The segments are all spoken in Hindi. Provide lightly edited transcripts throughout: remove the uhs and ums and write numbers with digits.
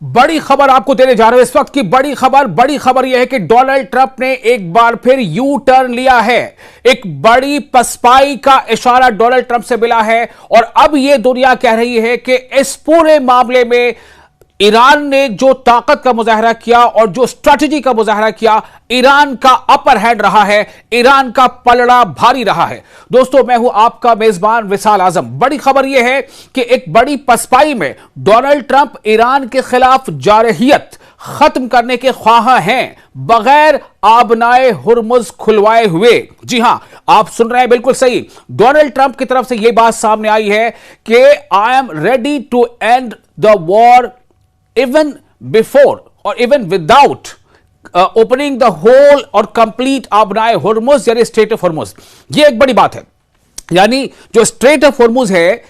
बड़ी खबर आपको देने जा रहे हैं इस वक्त की बड़ी खबर यह है कि डोनाल्ड ट्रंप ने एक बार फिर यू टर्न लिया है। एक बड़ी पसपाई का इशारा डोनाल्ड ट्रंप से मिला है और अब यह दुनिया कह रही है कि इस पूरे मामले में ईरान ने जो ताकत का मुजाहरा किया और जो स्ट्रैटेजी का मुजाहरा किया, ईरान का अपर हैंड रहा है, ईरान का पलड़ा भारी रहा है। दोस्तों, मैं हूं आपका मेजबान विशाल आजम। बड़ी खबर यह है कि एक बड़ी पसपाई में डोनाल्ड ट्रंप ईरान के खिलाफ जारहियत खत्म करने के ख्वाह हैं, बगैर आबनाए हुर्मुज खुलवाए हुए। जी हां, आप सुन रहे हैं बिल्कुल सही। डोनाल्ड ट्रंप की तरफ से यह बात सामने आई है कि I am ready to end the war even before or even without opening the whole or complete आबनाए हुर्मुज यानी स्ट्रेट ऑफ हुर्मुज। यह एक बड़ी बात है। यानी जो स्ट्रेट ऑफ हुर्मुज है,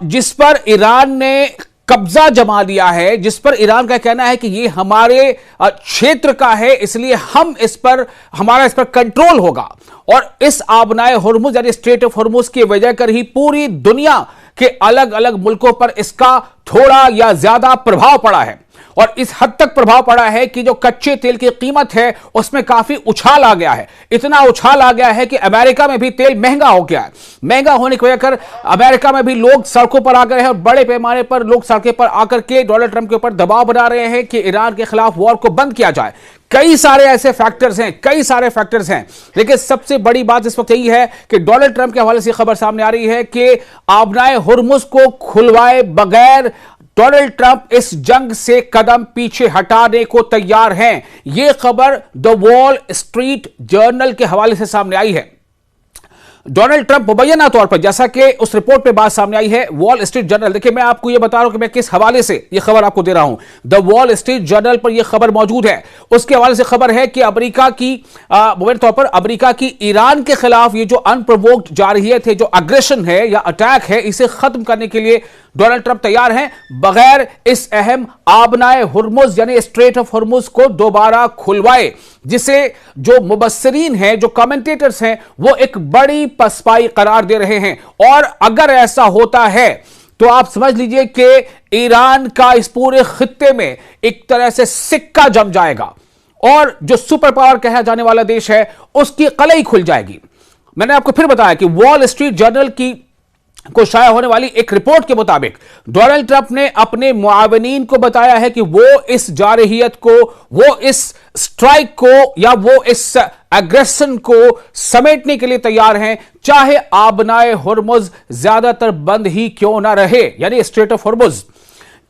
जिस पर ईरान ने कब्जा जमा लिया है, जिस पर ईरान का कहना है कि यह हमारे क्षेत्र का है, इसलिए हमारा इस पर कंट्रोल होगा। और इस आबनाए हुर्मुज यानी स्ट्रेट ऑफ हुर्मुज की वजह कर ही पूरी दुनिया के अलग अलग मुल्कों पर इसका थोड़ा या ज्यादा प्रभाव पड़ा है। और इस हद तक प्रभाव पड़ा है कि जो कच्चे तेल की कीमत है उसमें काफी उछाल आ गया है। इतना उछाल आ गया है कि अमेरिका में भी तेल महंगा हो गया है। महंगा होने की वजह कर अमेरिका में भी लोग सड़कों पर आ गए हैं और बड़े पैमाने पर लोग सड़कों पर आकर के डोनाल्ड ट्रंप के ऊपर दबाव बना रहे हैं कि ईरान के खिलाफ वॉर को बंद किया जाए। कई सारे ऐसे फैक्टर्स हैं, लेकिन सबसे बड़ी बात इस वक्त यही है कि डोनाल्ड ट्रंप के हवाले से खबर सामने आ रही है कि आबनाए हुर्मुज को खुलवाए बगैर डोनाल्ड ट्रंप इस जंग से कदम पीछे हटाने को तैयार हैं। यह खबर द वॉल स्ट्रीट जर्नल के हवाले से सामने आई है। डोनाल्ड ट्रंप मुबैना तौर पर, जैसा कि उस रिपोर्ट पे बात सामने आई है, वॉल स्ट्रीट जर्नल, देखिए मैं आपको यह बता रहा हूं कि मैं किस हवाले से यह खबर आपको दे रहा हूं। द वॉल स्ट्रीट जर्नल पर यह खबर मौजूद है। उसके हवाले से खबर है कि अमेरिका की मुबैना तौर पर अमेरिका की ईरान के खिलाफ ये जो अनप्रोवोक्ड जारहियत है, जो अग्रेशन है या अटैक है, इसे खत्म करने के लिए डोनाल्ड ट्रंप तैयार हैं, बगैर इस अहम आबनाए हुर्मुज यानी स्ट्रेट ऑफ हुर्मुज को दोबारा खुलवाए, जिसे जो मुबस्सिरीन हैं, जो कमेंटेटर्स हैं, वो एक बड़ी पसपाई करार दे रहे हैं। और अगर ऐसा होता है तो आप समझ लीजिए कि ईरान का इस पूरे खित्ते में एक तरह से सिक्का जम जाएगा और जो सुपर पावर कहा जाने वाला देश है उसकी कलई खुल जाएगी। मैंने आपको फिर बताया कि वॉल स्ट्रीट जर्नल को शाया होने वाली एक रिपोर्ट के मुताबिक डोनाल्ड ट्रंप ने अपने मुआवनीन को बताया है कि वो इस जारहियत को, वो इस स्ट्राइक को या वो इस एग्रेशन को समेटने के लिए तैयार हैं, चाहे आबनाए हुर्मुज ज्यादातर बंद ही क्यों ना रहे, यानी स्ट्रेट ऑफ हुर्मुज।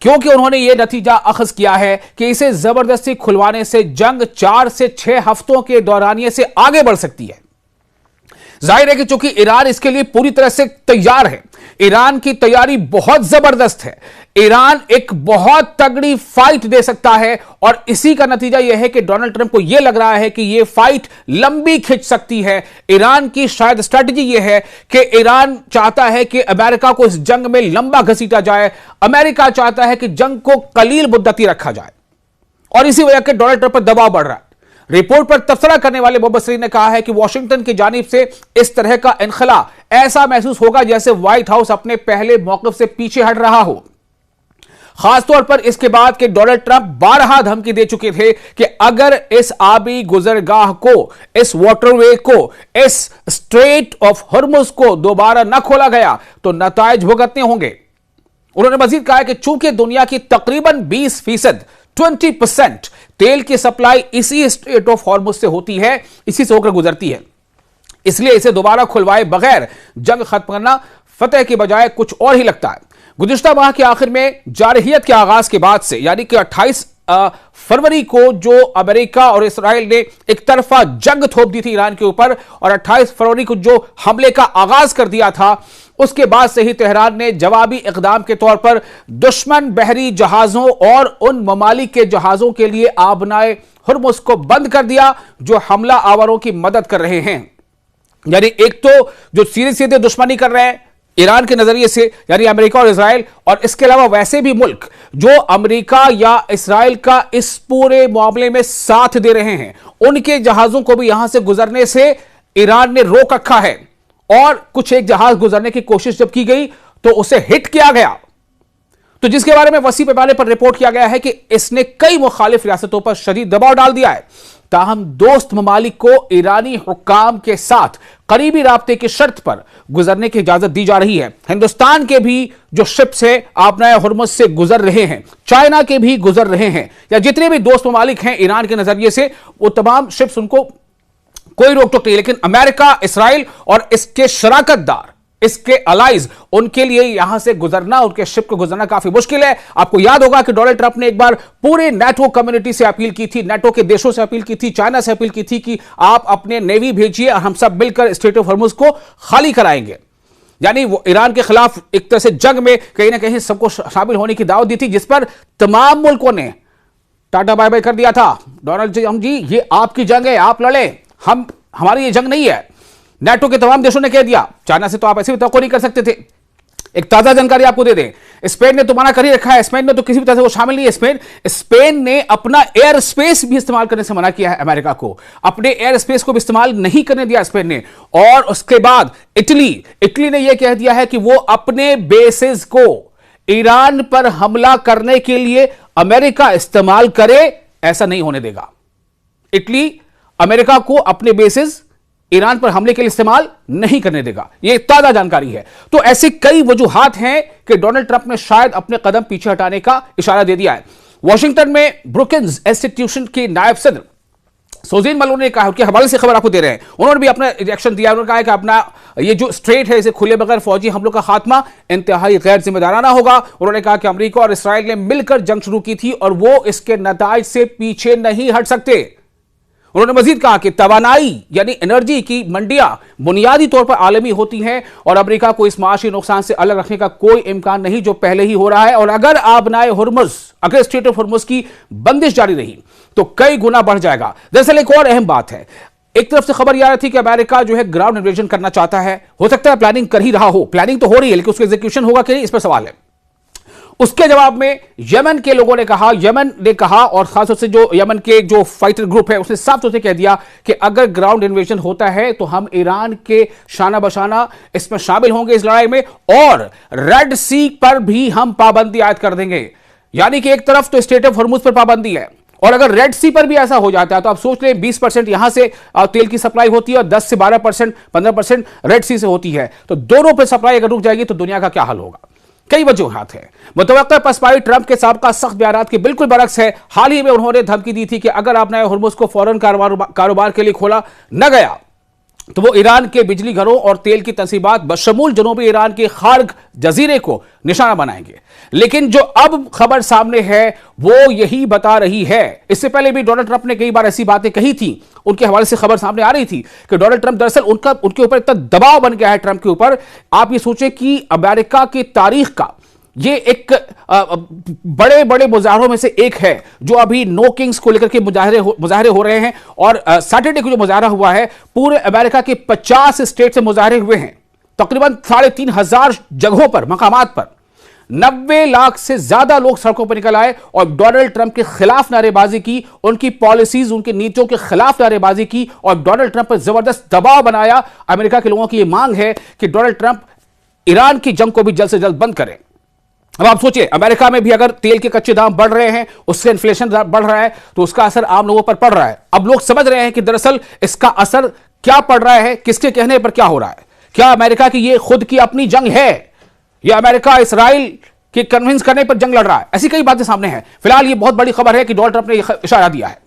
क्योंकि उन्होंने यह नतीजा अखज किया है कि इसे जबरदस्ती खुलवाने से जंग 4 से 6 हफ्तों के दौरानिये से आगे बढ़ सकती है। जाहिर है कि चूंकि ईरान इसके लिए पूरी तरह से तैयार है, ईरान की तैयारी बहुत जबरदस्त है, ईरान एक बहुत तगड़ी फाइट दे सकता है। और इसी का नतीजा यह है कि डोनाल्ड ट्रंप को यह लग रहा है कि यह फाइट लंबी खिंच सकती है। ईरान की शायद स्ट्रेटजी यह है कि ईरान चाहता है कि अमेरिका को इस जंग में लंबा घसीटा जाए, अमेरिका चाहता है कि जंग को कलील मुद्दती रखा जाए, और इसी वजह से डोनाल्ड ट्रंप पर दबाव बढ़ रहा है। रिपोर्ट पर तबसरा करने वाले मुबस्सिरीन ने कहा है कि वॉशिंगटन की जानिब से इस तरह का इनखला ऐसा महसूस होगा जैसे व्हाइट हाउस अपने पहले मौक़िफ़ से पीछे हट रहा हो, खासतौर पर इसके बाद कि डोनाल्ड ट्रंप 12 धमकी दे चुके थे कि अगर इस आबी गुजरगाह को, इस वाटरवे को, इस स्ट्रेट ऑफ हुर्मुज को दोबारा न खोला गया तो नताइज भुगतने होंगे। उन्होंने मजीद कहा कि चूंकि दुनिया की तकरीबन 20% 20% तेल की सप्लाई इसी स्ट्रेट ऑफ हॉर्मुज से होती है, इसी से होकर गुजरती है, इसलिए इसे दोबारा खुलवाए बगैर जंग खत्म करना फतेह की बजाय कुछ और ही लगता है। गुज़िश्ता माह के आखिर में जारहियत के आगाज के बाद से, यानी कि 28 फरवरी को जो अमेरिका और इस्राइल ने एक तरफा जंग थोप दी थी ईरान के ऊपर, और 28 फरवरी को जो हमले का आगाज कर दिया था, उसके बाद से ही तेहरान ने जवाबी इकदाम के तौर पर दुश्मन बहरी जहाजों और उन ममालिक के जहाजों के लिए आबनाए हुर्मुज को बंद कर दिया जो हमला आवरों की मदद कर रहे हैं। यानी एक तो जो सीधे सीधे दुश्मनी कर रहे हैं ईरान के नजरिए से, यानी अमेरिका और इस्राइल, और इसके अलावा वैसे भी मुल्क जो अमेरिका या इस्राइल का इस पूरे मामले में साथ दे रहे हैं, उनके जहाजों को भी यहां से गुजरने से ईरान ने रोक रखा है। और कुछ एक जहाज गुजरने की कोशिश जब की गई तो उसे हिट किया गया। तो जिसके बारे में वसी पैमाने पर रिपोर्ट किया गया है कि इसने कई मुखालिफ रियासतों पर शदीद दबाव डाल दिया है। ताहम दोस्त ममालिक को ईरानी हुक्काम के साथ करीबी राब्ते की शर्त पर गुजरने की इजाजत दी जा रही है। हिंदुस्तान के भी जो शिप्स है आबनाए हुर्मुज़ से गुजर रहे हैं, चाइना के भी गुजर रहे हैं, या जितने भी दोस्त ममालिक हैं ईरान के नजरिए से, वो तमाम शिप्स उनको कोई रोक टोक नहीं। लेकिन अमेरिका, इसराइल और इसके शराकतदार, इसके अलाइज, उनके लिए यहां से गुजरना, उनके शिप को गुजरना काफी मुश्किल है। आपको याद होगा कि डोनाल्ड ट्रंप ने एक बार पूरे नेटो कम्युनिटी से अपील की थी, नेटो के देशों से अपील की थी, चाइना से अपील की थी कि आप अपने नेवी भेजिए और हम सब मिलकर स्ट्रेट ऑफ हॉर्मुज़ को खाली कराएंगे। यानी वो ईरान के खिलाफ एक तरह से जंग में कहीं ना कहीं सबको शामिल होने की दावत दी थी, जिस पर तमाम मुल्कों ने टाटा बाय बाय कर दिया था। डोनाल्ड जी, ये आपकी जंग है, आप लड़े, हमारी ये जंग नहीं है। नेटो के तमाम देशों ने कह दिया, चाइना से तो आप ऐसे भी तवक्को नहीं कर सकते थे। एक ताजा जानकारी आपको दे दें, स्पेन ने तो मना कर ही रखा है, स्पेन ने तो किसी भी तरह से वो शामिल नहीं है। स्पेन ने अपना एयर स्पेस भी इस्तेमाल करने से मना किया है अमेरिका को, अपने एयर स्पेस को भी इस्तेमाल नहीं करने दिया स्पेन ने। और उसके बाद इटली ने यह कह दिया है कि वो अपने बेसिस को ईरान पर हमला करने के लिए अमेरिका इस्तेमाल करे, ऐसा नहीं होने देगा। इटली अमेरिका को अपने बेसिस ईरान पर हमले के लिए इस्तेमाल नहीं करने देगा, यह ताजा जानकारी है। तो ऐसी कई वजूहात हैं कि डोनाल्ड ट्रंप ने शायद अपने कदम पीछे हटाने का इशारा दे दिया है। वॉशिंगटन में ब्रुकिंस इंस्टीट्यूशन के नायब सदर सोजीन मलोन ने कहा, उनके हवाले से खबर आपको दे रहे हैं, उन्होंने भी अपना रिएक्शन दिया। उन्होंने कहा कि अपना ये जो स्ट्रेट है इसे खुले बगैर फौजी हमलों का खात्मा इंतहाई गैर जिम्मेदाराना होगा। उन्होंने कहा कि अमेरिका और इसराइल ने मिलकर जंग शुरू की थी और वो इसके नताइज से पीछे नहीं हट सकते। उन्होंने मजीद कहा कि तवानाई यानी एनर्जी की मंडियां बुनियादी तौर पर आलमी होती हैं और अमेरिका को इस माशी नुकसान से अलग रखने का कोई इम्कान नहीं जो पहले ही हो रहा है। और अगर आबनाए हुर्मुज़, अगर स्ट्रेट ऑफ हुर्मुज़ की बंदिश जारी रही तो कई गुना बढ़ जाएगा। दरअसल एक और अहम बात है, एक तरफ से खबर यह आ रही थी कि अमेरिका जो है ग्राउंड इन्वेजन करना चाहता है, हो सकता है प्लानिंग कर ही रहा हो, प्लानिंग तो हो रही है लेकिन उसका एग्जीक्यूशन होगा कि नहीं, इस पर सवाल है। उसके जवाब में यमन के लोगों ने कहा और खासतौर से जो यमन के जो फाइटर ग्रुप है उसने साफ तौर से कह दिया कि अगर ग्राउंड इन्वेजन होता है तो हम ईरान के शाना बशाना इसमें शामिल होंगे इस लड़ाई में, और रेड सी पर भी हम पाबंदी आयद कर देंगे। यानी कि एक तरफ तो स्ट्रेट ऑफ हॉर्मुज़ पर पाबंदी है और अगर रेड सी पर भी ऐसा हो जाता है तो आप सोच लें 20% यहां से तेल की सप्लाई होती है और 10 से 12%, 15% रेड सी से होती है, तो दोनों पर सप्लाई अगर रुक जाएगी तो दुनिया का क्या हाल होगा। कई वजूहात हैं। मुतवक्का पसपाई ट्रंप के साबका सख्त बयानात के बिल्कुल बरक्स है। हाल ही में उन्होंने धमकी दी थी कि अगर आपने हुर्मुज़ को फौरन कारोबार के लिए खोला न गया तो वो ईरान के बिजली घरों और तेल की तंसीबात बशमूल जनूबी ईरान के खार्ग जजीरे को निशाना बनाएंगे। लेकिन जो अब खबर सामने है वो यही बता रही है। इससे पहले भी डोनाल्ड ट्रंप ने कई बार ऐसी बातें कही थी, उनके हवाले से खबर सामने आ रही थी कि डोनाल्ड ट्रंप दरअसल उनके ऊपर इतना दबाव बन गया है ट्रंप के ऊपर। आप ये सोचें कि अमेरिका की तारीख का ये एक बड़े बड़े मुजाहरों में से एक है जो अभी नो किंग्स को लेकर के मुजाहरे हो रहे हैं। और सैटरडे को जो मुजाहरा हुआ है पूरे अमेरिका के 50 स्टेट से मुजाहरे हुए हैं, तकरीबन 3,500 जगहों पर, मकामात पर 90 लाख से ज्यादा लोग सड़कों पर निकल आए और डोनाल्ड ट्रंप के खिलाफ नारेबाजी की, उनकी पॉलिसीज, उनकी नीतियों के खिलाफ नारेबाजी की और डोनाल्ड ट्रंप पर जबरदस्त दबाव बनाया। अमेरिका के लोगों की यह मांग है कि डोनाल्ड ट्रंप ईरान की जंग को भी जल्द से जल्द बंद करें। अब आप सोचिए, अमेरिका में भी अगर तेल के कच्चे दाम बढ़ रहे हैं, उससे इन्फ्लेशन बढ़ रहा है, तो उसका असर आम लोगों पर पड़ रहा है। अब लोग समझ रहे हैं कि दरअसल इसका असर क्या पड़ रहा है, किसके कहने पर क्या हो रहा है। क्या अमेरिका की ये खुद की अपनी जंग है या अमेरिका इसराइल के कन्विंस करने पर जंग लड़ रहा है? ऐसी कई बातें सामने हैं। फिलहाल ये बहुत बड़ी खबर है कि डोनाल्ड ट्रंप ने इशारा दिया है।